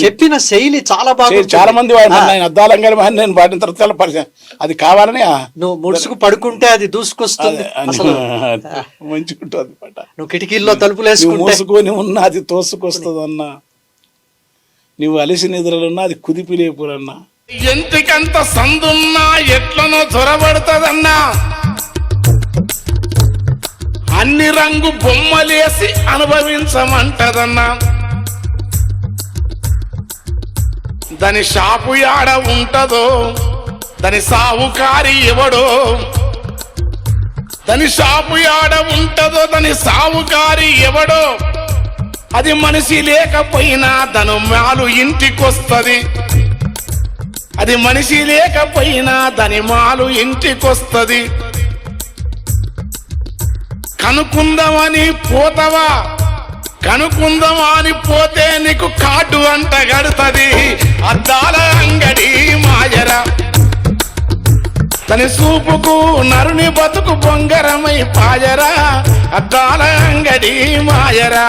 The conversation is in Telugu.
చెప్పిన శైలి చాలా బాగా. చాలా మంది అద్దాలంగా నేను వాడిన తర్వాత పరిచయం అది కావాలని నువ్వు ముడుసుకు పడుకుంటే అది దూసుకొస్తుంది, మంచిగుంటుంది పాట. నువ్వు కిటికీల్లో తలుపులు వేసుకొని ఉన్నా అది తోసుకొస్తుంది అన్నా, నువ్వు అలిసి నిద్రలున్నా అది కుదిపిలేపురన్నా, ఎంతకంత సందున్నా ఎట్లనో చొరబడుతుందన్నా, అన్ని రంగు బొమ్మలేసి అనుభవించమంటదన్నా, దాని షాపు యాడ ఉంటదో దాని సావుకారి ఎవడో, దాని షాపు యాడ ఉంటదో దాని సావుకారి ఎవడో, అది మనిషి లేకపోయినా దాని మాలు ఇంటికొస్తది, అది మనిషి లేకపోయినా దాని మాలు ఇంటికొస్తది. కనుకుందామని పోతావా, కనుకుందామని పోతే నీకు కాటు అంట గడుతుంది. అద్దాల అంగడి మాయరా, తన చూపుకు నరుని బతుకు బొంగరమై పాయరా, అద్దాల అంగడి మాయరా.